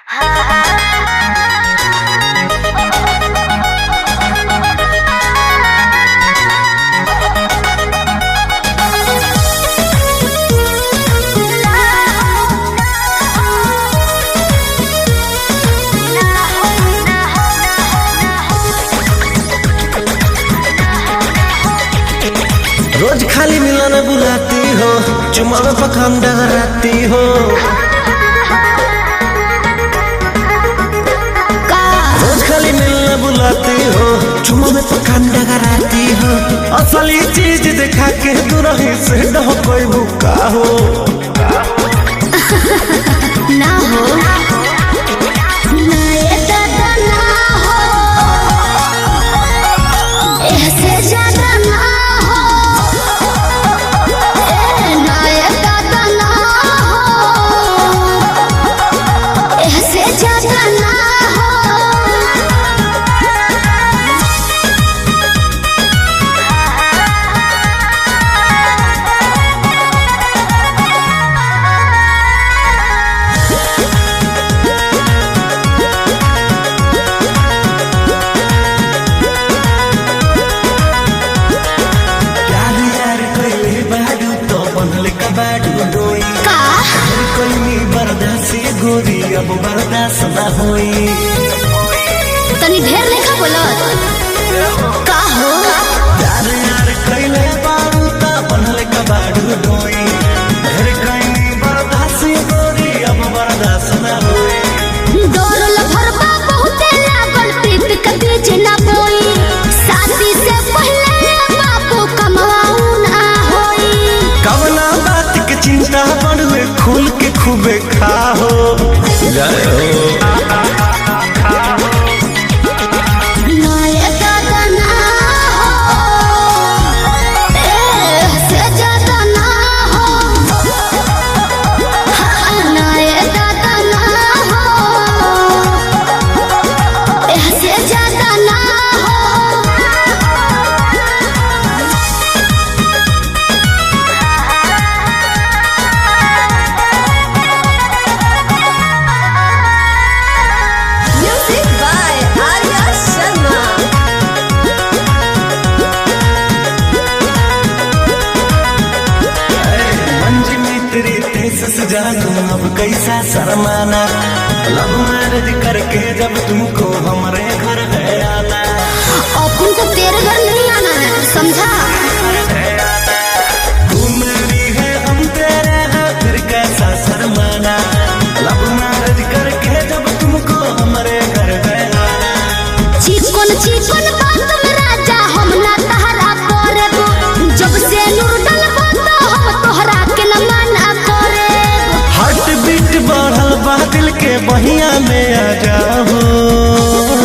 रोज खाली मिलन बुलाती हो, चुमा में पखाम डगराती हो। रोज खाली मिलन बुलाती हो, चुमा में पखाम डगराती हो। असली चीज दिखा के दुरही से डह कोई भूखा हो ना हो गोरी अब बर्दाश्त न होई। तनी ढेर लेखा बोलत का हो यार यार कइले बारू त बनले कबाड़ू डोई। ढेर कइनी बर्दाश्त गोरी अब बर्दाश्त न होई। डोरल भरबा बहुते लागल प्रीत के बीच ना बोई। शादी से पहले बापू कमाऊ ना होई। कवना बात के चिंता बड़वे खुल के खूबे खाओ जय हो। जानू अब कैसा शर्माना, लव मैरिज करके जब तुमको हमारे घर है आना। अपन को तेरे घर नहीं आना है, समझा? तू मेरी है हम तेरे हैं, फिर कैसा शर्माना। लव मैरिज करके जब तुमको हमारे घर है आना। चिकन चिकन बात में राजा हम ना तहरा करबो। जब से नूर डलबो तो हम तोहरा के न मना करे। हार्ट बीट बढ़ल बा दिल के बहिया में आ जाओ।